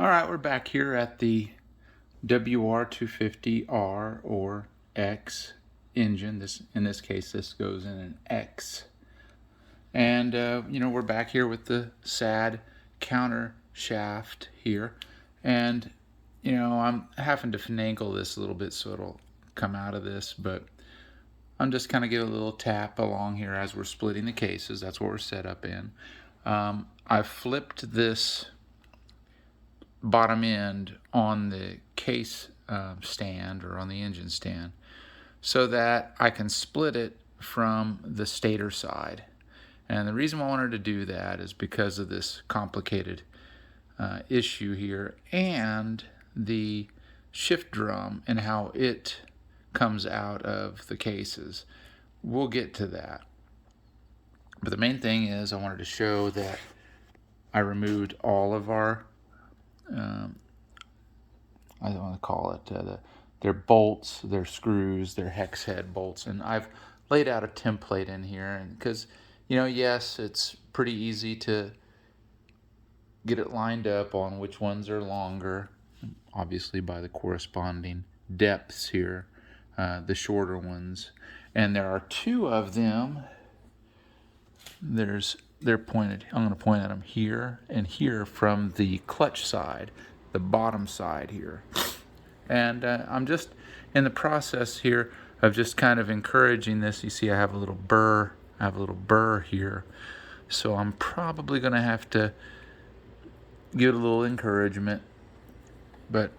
All right, we're back here at the wr250r or X engine. In this case, this goes in an X. And we're back here with the sad counter shaft here, and I'm having to finagle this a little bit so it'll come out of this, but I'm just kind of give a little tap along here as we're splitting the cases. That's what we're set up in. I've flipped this bottom end on the case stand or on the engine stand so that I can split it from the stator side. And the reason why I wanted to do that is because of this complicated issue here and the shift drum and how it comes out of the cases. We'll get to that. But the main thing is I wanted to show that I removed all of our I don't want to call it their bolts, their screws, their hex head bolts, and I've laid out a template in here, and because yes, it's pretty easy to get it lined up on which ones are longer, obviously by the corresponding depths here, the shorter ones, and there are two of them. They're pointed. I'm going to point at them here and here from the clutch side, the bottom side here. And I'm just in the process here of just kind of encouraging this. You see I have a little burr. Here. So I'm probably going to have to give it a little encouragement. But,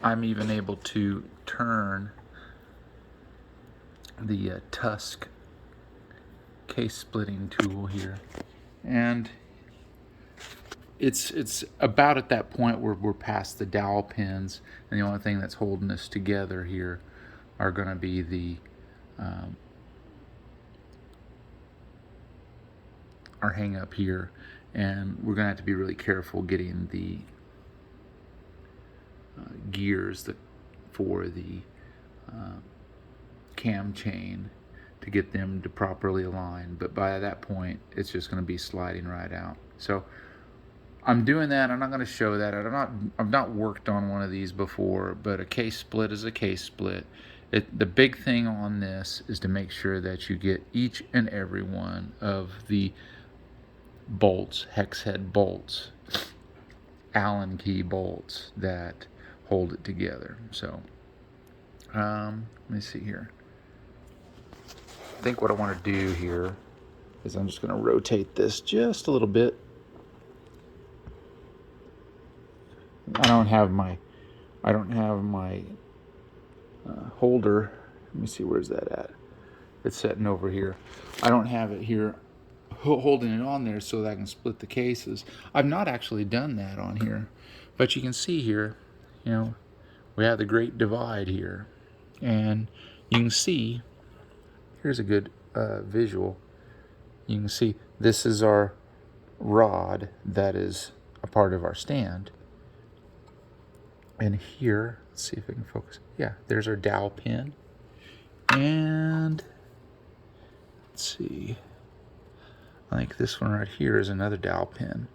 I'm even able to turn the tusk case splitting tool here, and it's about at that point where we're past the dowel pins, and the only thing that's holding us together here are going to be the our hang up here, and we're going to have to be really careful getting the gears for the cam chain to get them to properly align, but by that point it's just going to be sliding right out. So I'm doing that. I'm not going to show that. I've not worked on one of these before, but a case split is a case split. The big thing on this is to make sure that you get each and every one of the bolts, hex head bolts, Allen key bolts that hold it together. So let me see here. I think what I want to do here is I'm just going to rotate this just a little bit. I don't have my holder. Let me see, where's that at? It's sitting over here. I don't have it here holding it on there so that I can split the cases. I've not actually done that on here, but you can see here, we have the great divide here, and you can see, here's a good visual. You can see this is our rod that is a part of our stand. And here, let's see if I can focus. Yeah, there's our dowel pin. And let's see. I think this one right here is another dowel pin.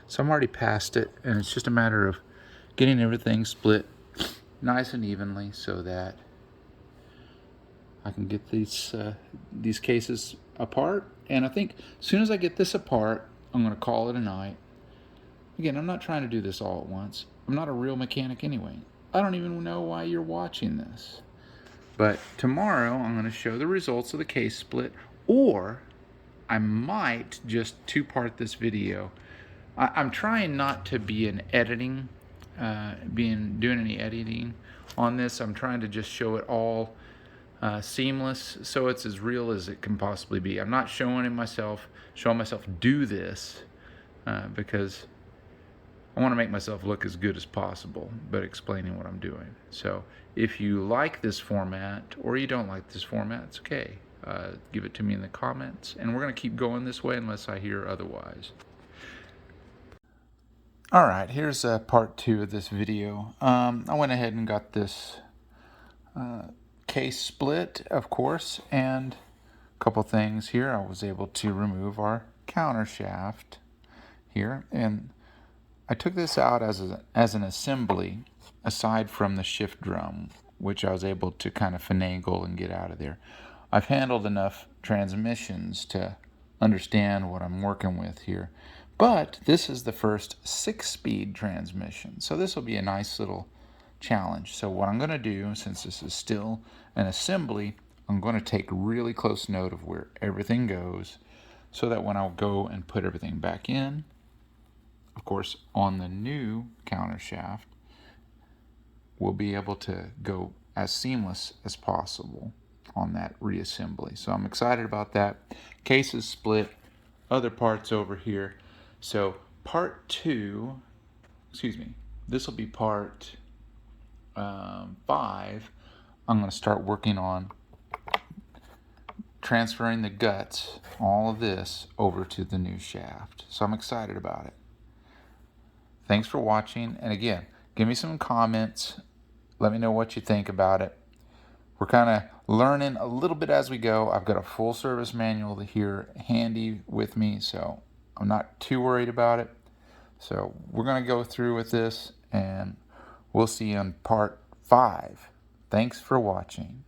So I'm already past it, and it's just a matter of getting everything split nice and evenly so that I can get these cases apart. And I think as soon as I get this apart, I'm going to call it a night. Again, I'm not trying to do this all at once. I'm not a real mechanic anyway. I don't even know why you're watching this. But tomorrow I'm going to show the results of the case split, or I might just two-part this video. I'm trying not to be doing any editing on this. I'm trying to just show it all seamless, so it's as real as it can possibly be. I'm not showing myself do this because I want to make myself look as good as possible, but explaining what I'm doing. So if you like this format or you don't like this format, it's okay. Give it to me in the comments, and we're going to keep going this way unless I hear otherwise. All right, here's part 2 of this video. I went ahead and got this case split, of course, and a couple things here. I was able to remove our countershaft here, and I took this out as an assembly, aside from the shift drum, which I was able to kind of finagle and get out of there. I've handled enough transmissions to understand what I'm working with here. But this is the first 6-speed transmission, so this will be a nice little challenge. So what I'm going to do, since this is still an assembly, I'm going to take really close note of where everything goes, so that when I'll go and put everything back in, of course on the new countershaft, we'll be able to go as seamless as possible on that reassembly. So I'm excited about that. Case is split, other parts over here. So part 2, this will be part 5. I'm going to start working on transferring the guts, all of this, over to the new shaft. So I'm excited about it. Thanks for watching, and again, give me some comments. Let me know what you think about it. We're kind of learning a little bit as we go. I've got a full service manual here handy with me, so I'm not too worried about it. So we're going to go through with this, and we'll see you on part 5. Thanks for watching.